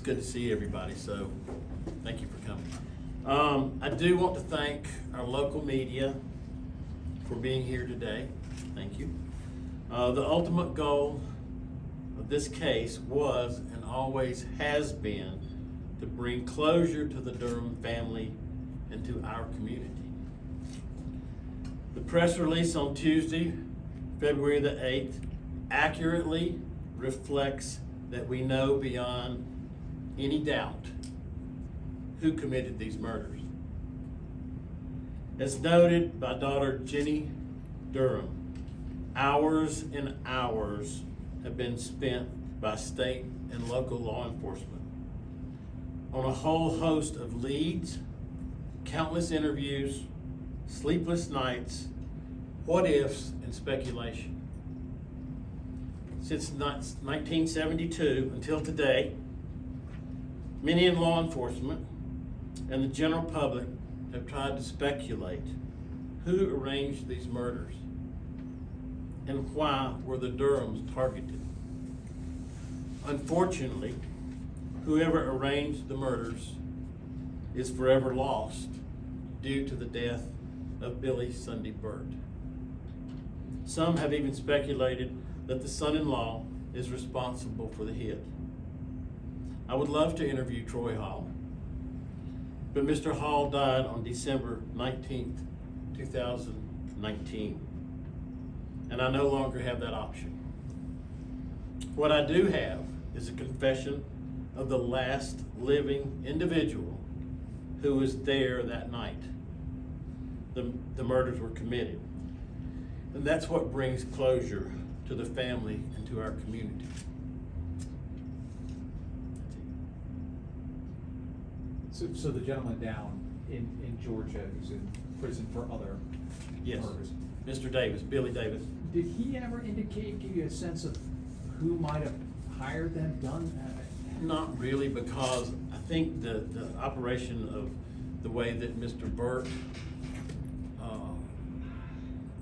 it's good to see everybody, so thank you for coming. I do want to thank our local media for being here today. Thank you. The ultimate goal of this case was and always has been to bring closure to the Durham family and to our community. The press release on Tuesday, February the 8th, accurately reflects that we know beyond any doubt who committed these murders. As noted by daughter Jenny Durham, hours and hours have been spent by state and local law enforcement on a whole host of leads, countless interviews, sleepless nights, what ifs, and speculation. Since 1972 until today, many in law enforcement and the general public have tried to speculate who arranged these murders and why were the Durhams targeted. Unfortunately, whoever arranged the murders is forever lost due to the death of Billy Sunday Burt. Some have even speculated that the son-in-law is responsible for the hit. I would love to interview Troy Hall, but Mr. Hall died on December 19th, 2019, and I no longer have that option. What I do have is a confession of the last living individual who was there that night the murders were committed. And that's what brings closure to the family and to our community. So the gentleman down in Georgia who's in prison for other Yes, murders. Mr. Davis, Billy Davis. Did he ever give you a sense of who might have hired them, done that? Not really, because I think the operation of the way that Mr. Burt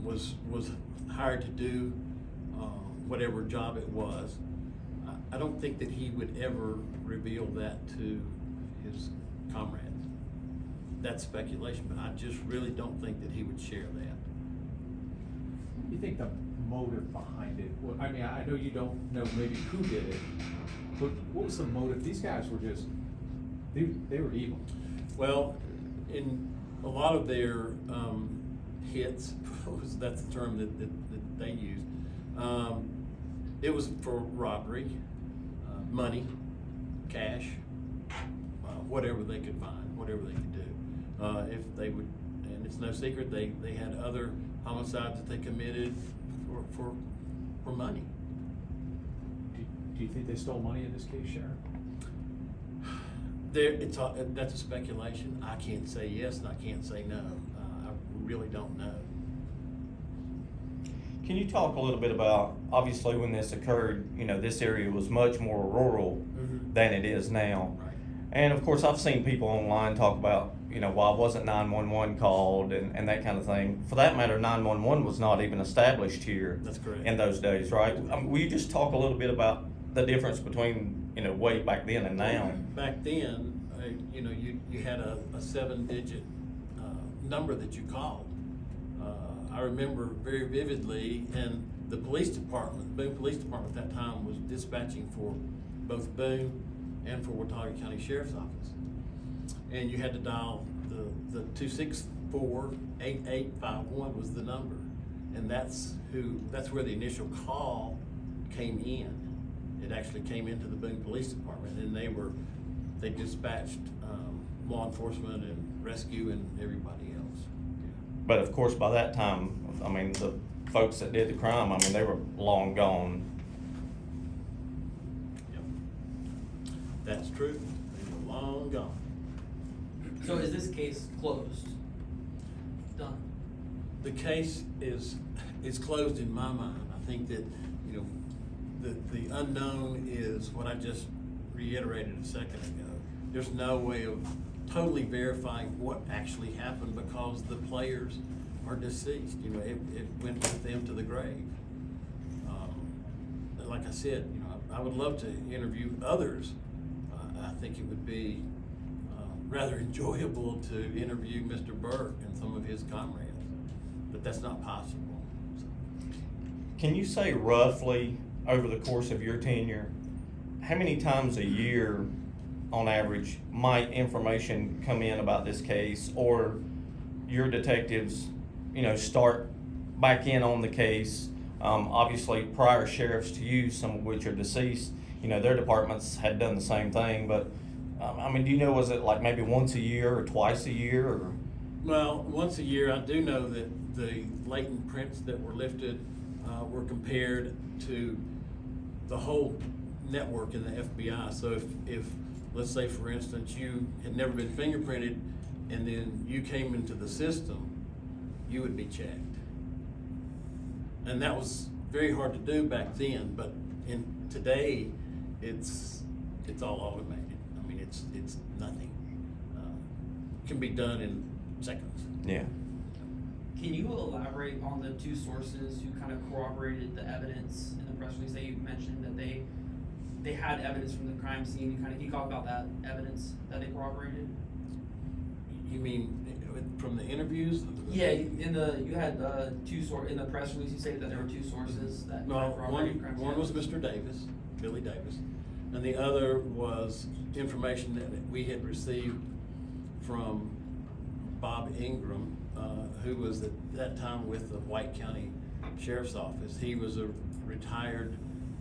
was hired to do whatever job it was, I don't think that he would ever reveal that to his comrades. That's speculation, but I just really don't think that he would share that. You think the motive behind it? Well, I mean, I know you don't know maybe who did it, but what was the motive? These guys were just, they were evil. Well, in a lot of their hits, that's the term that they used, it was for robbery, money, cash, whatever they could find, whatever they could do. If they would, and it's no secret, they had other homicides that they committed for money. Do you think they stole money in this case, Sheriff? That's a speculation. I can't say yes and I can't say no. I really don't know. Can you talk a little bit about, obviously when this occurred, you know, this area was much more rural than it is now. Right. And of course, I've seen people online talk about, you know, why wasn't 911 called and that kind of thing. For that matter, 911 was not even established here. That's correct. In those days, right? Will you just talk a little bit about the difference between, you know, way back then and now? Back then, you know, you had a 7-digit number that you called. I remember very vividly, and the police department, Boone Police Department at that time was dispatching for both Boone and for Watauga County Sheriff's Office. And you had to dial the 264-8851 was the number. And that's where the initial call came in. It actually came into the Boone Police Department, and they dispatched law enforcement and rescue and everybody else. But of course, by that time, I mean, the folks that did the crime, I mean, they were long gone. Yep. That's true. They were long gone. So is this case closed? Done? The case is closed in my mind. I think that, you know, the unknown is what I just reiterated a second ago. There's no way of totally verifying what actually happened because the players are deceased. You know, it went with them to the grave. Like I said, you know, I would love to interview others. I think it would be rather enjoyable to interview Mr. Burke and some of his comrades, but that's not possible. Can you say roughly, over the course of your tenure, how many times a year, on average, might information come in about this case, or your detectives, start back in on the case? Obviously, prior sheriffs to you, some of which are deceased, their departments had done the same thing, but, do you know, was it like maybe once a year or twice a year, or? Well, once a year, I do know that the latent prints that were lifted were compared to the whole network in the FBI. So if let's say, for instance, you had never been fingerprinted and then you came into the system, you would be checked. And that was very hard to do back then, but today, it's all automated. I mean, it's nothing. Can be done in seconds. Yeah. Can you elaborate on the two sources who kind of corroborated the evidence in the press release that you mentioned that they had evidence from the crime scene? Can you talk about that evidence that they corroborated? You mean from the interviews? Yeah, you had in the press release you stated that there were two sources that No, corroborated crime scene. one was Mr. Davis, Billy Davis, and the other was information that we had received from Bob Ingram, who was at that time with the White County Sheriff's Office. He was a retired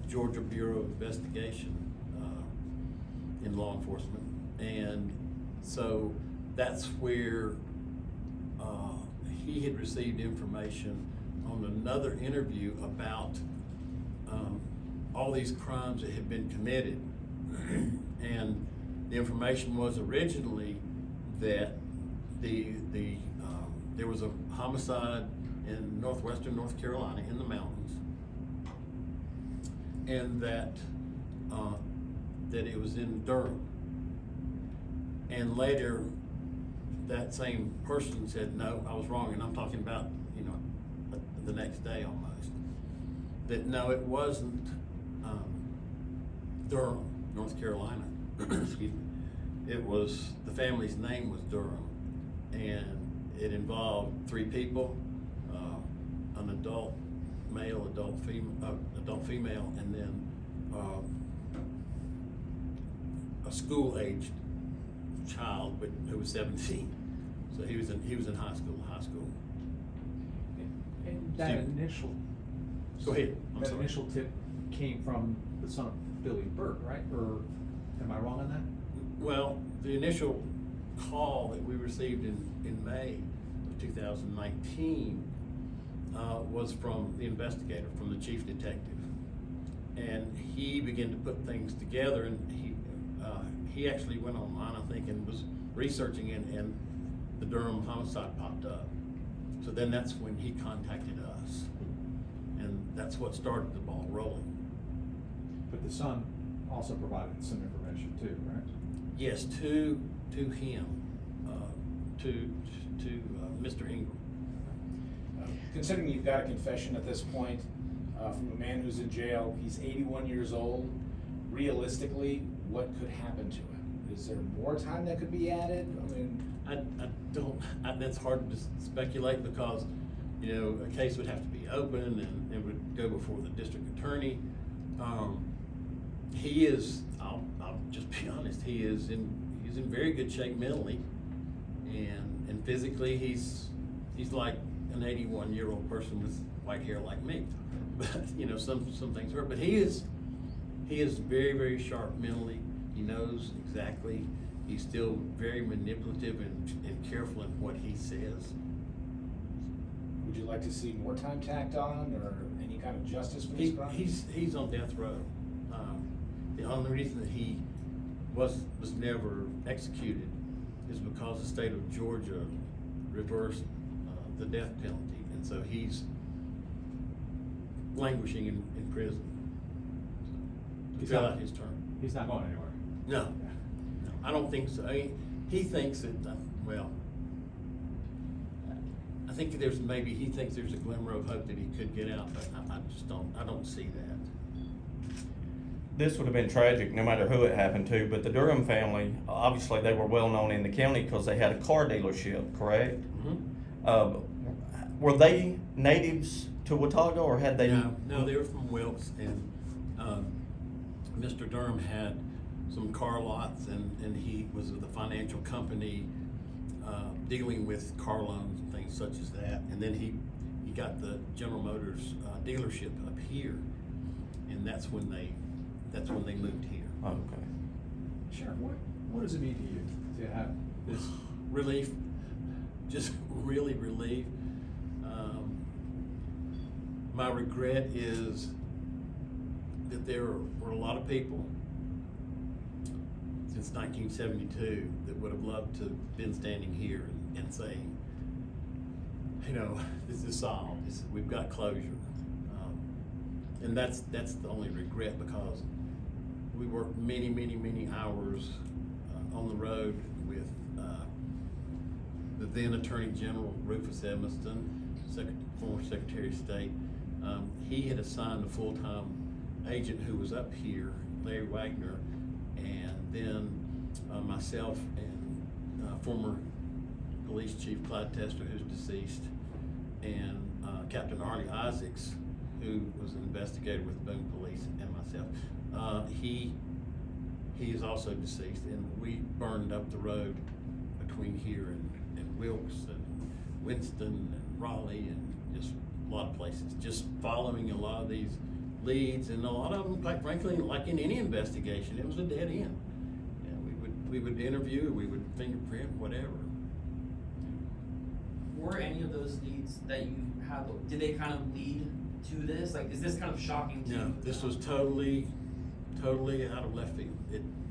Georgia Bureau of Investigation in law enforcement, and so that's where he had received information on another interview about all these crimes that had been committed. And the information was originally that there was a homicide in northwestern North Carolina in the mountains, and that it was in Durham. And later, that same person said, no, I was wrong, and I'm talking about, the next day almost, that no, it wasn't Durham, North Carolina. Excuse me. It was, the family's name was Durham, and it involved 3 people, an adult male, adult female, and then a school-aged child, but who was 17. So he was in high school. And that initial. Go ahead. I'm That sorry. initial tip came from the son of Billy Burke, right? Or am I wrong on that? Well, the initial call that we received in May of 2019 was from the investigator, from the chief detective, and he began to put things together. And he actually went online, I think, and was researching it, and the Durham homicide popped up. So then that's when he contacted us, and that's what started the ball rolling. But the son also provided some information too, right? Yes, to him, to Mr. Ingram. Considering you've got a confession at this point from a man who's in jail, he's 81 years old. Realistically, what could happen to him? Is there more time that could be added? I mean, That's hard to speculate, because, a case would have to be opened and it would go before the district attorney. He is, I'll just be honest, he's in very good shape mentally, and physically he's like an 81-year-old person with white hair like me. But, some things hurt, but he is very, very sharp mentally. He knows exactly. He's still very manipulative and careful in what he says. would you like to see more time tacked on, or any kind of justice for these crimes? He's on death row. The only reason that he was never executed is because the state of Georgia reversed the death penalty, and so he's languishing in prison. He's Fill not- out his term. He's not going anywhere. No, I don't think so. He thinks that, I think he thinks there's a glimmer of hope that he could get out, but I don't see that. this would have been tragic no matter who it happened to, but the Durham family, obviously they were well known in the county because they had a car dealership, correct? Mhm. Were they natives to Watauga, or had they? No, they were from Wilkes, and Mr. Durham had some car lots, and he was with a financial company dealing with car loans and things such as that. And then he got the General Motors dealership up here, and that's when they moved here. Oh, okay. Sheriff, what does it mean to you to have this? Relief, just really relief. My regret is that there were a lot of people since 1972 that would have loved to have been standing here and saying, you know, this is solved. We've got closure. And that's the only regret, because we worked many hours on the road with the then Attorney General Rufus Evanston, former Secretary of State. He had assigned a full-time agent who was up here, Larry Wagner, and then myself and former Police Chief Clyde Tester, who's deceased, and Captain Arlie Isaacs, who was an investigator with Boone Police, and myself. He is also deceased, and we burned up the road between here and Wilkes and Winston and Raleigh and just a lot of places, just following a lot of these leads, and a lot of them, quite frankly, like in any investigation, it was a dead end. And we would interview, we would fingerprint, whatever. Were any of those leads that you have, did they kind of lead to this? Like, is this kind of shocking to you? No, this was totally out of left field.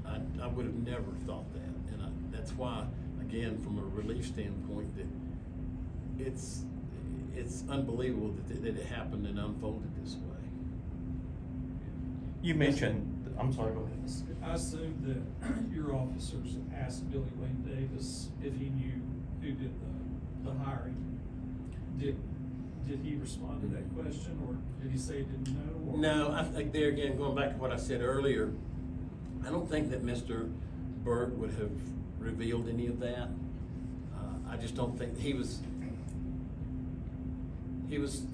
I would have never thought that, and that's why, again, from a relief standpoint, that it's unbelievable that it happened and unfolded this way. You mentioned, I'm sorry, go ahead. I assume that your officers asked Billy Wayne Davis if he knew who did the hiring. Did he respond to that question, or did he say he didn't know? Or? No, I think there again, going back to what I said earlier, I don't think that Mr. Burt would have revealed any of that. I just don't think he was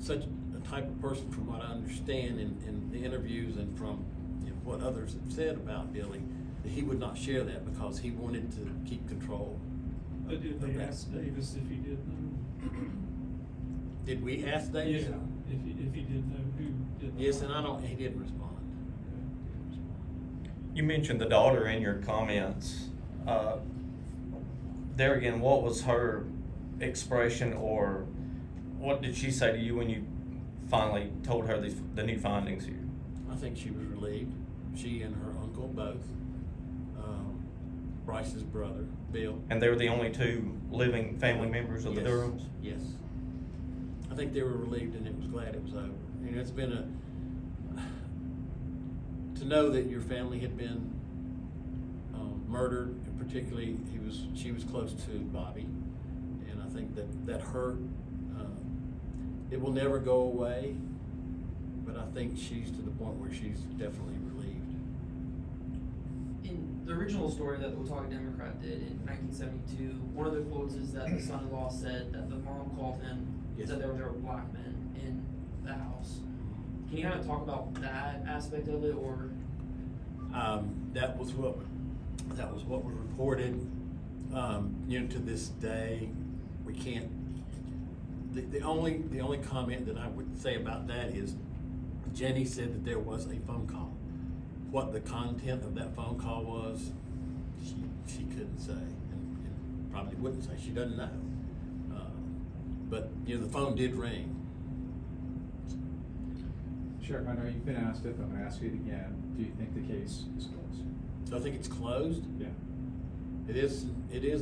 such a type of person, from what I understand in the interviews and from what others have said about Billy, that he would not share that because he wanted to keep control. But did they ask Davis if he did know? Did we ask Davis? Yeah, if he did know who did the Yes, and hiring. he didn't respond. You mentioned the daughter in your comments. There again, what was her expression, or what did she say to you when you finally told her the new findings here? I think she was relieved. She and her uncle both. Bryce's brother, Bill. And they were the only two living family members of the Yes. Durhams? Yes. I think they were relieved, and it was glad it was over. You know, it's been to know that your family had been murdered, and particularly she was close to Bobby, and I think that hurt. It will never go away, but I think she's to the point where she's definitely relieved. In the original story that the Watauga Democrat did in 1972, one of the quotes is that the son-in-law said that the mom called him, Yes. said there were black men in the house. Can you kind of talk about that aspect of it, or? That was what was reported. You know, to this day, we can't. The only comment that I would say about that is Jenny said that there was a phone call. What the content of that phone call was, she couldn't say, and probably wouldn't say. She doesn't know. But you know, the phone did ring. Sheriff, I know you've been asked it, but I'm gonna ask you it again. Do you think the case is closed? So I think it's closed. Yeah. It is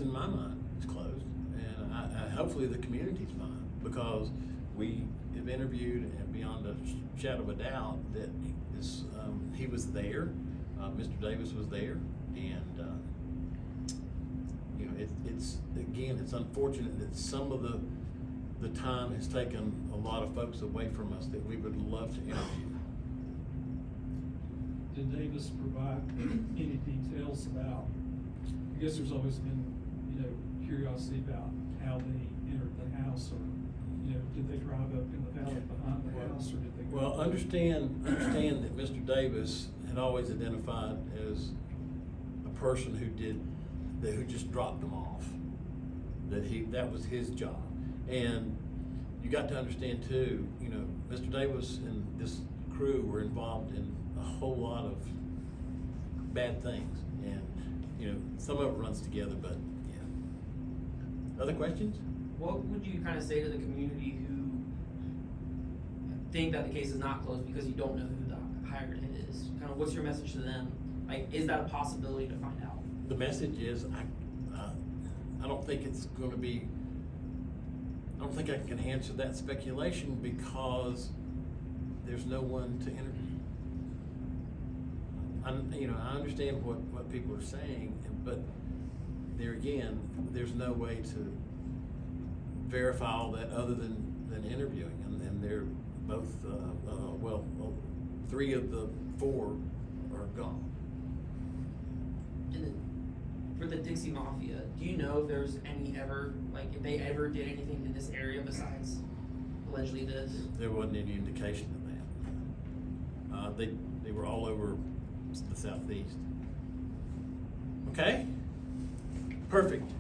in my mind. It's closed, and I hopefully the community's fine, because we have interviewed, and beyond a shadow of a doubt, that he was there. Mr. Davis was there, and you know, it's unfortunate that some of the time has taken a lot of folks away from us that we would love to interview. did Davis provide any details about, I guess there's always been, you know, curiosity about how they entered the house, or, you know, did they drive up in the valley behind the house, or did they go? Well, understand that Mr. Davis had always identified as a person who just dropped them off. That was his job. And you got to understand too, you know, Mr. Davis and this crew were involved in a whole lot of bad things. And, you know, some of it runs together, but yeah. Other questions? What would you kind of say to the community who think that the case is not closed because you don't know who the hired hit is? Kind of what's your message to them? Like, is that a possibility to find out? The message is, I don't think it's going to be, I don't think I can answer that speculation because there's no one to interview. I understand what people are saying, but there again, there's no way to verify all that other than interviewing, and they're both, three of the four are gone. And then for the Dixie Mafia, do you know if there's if they ever did anything in this area besides allegedly this? There wasn't any indication of that. They were all over the southeast. Okay? Perfect.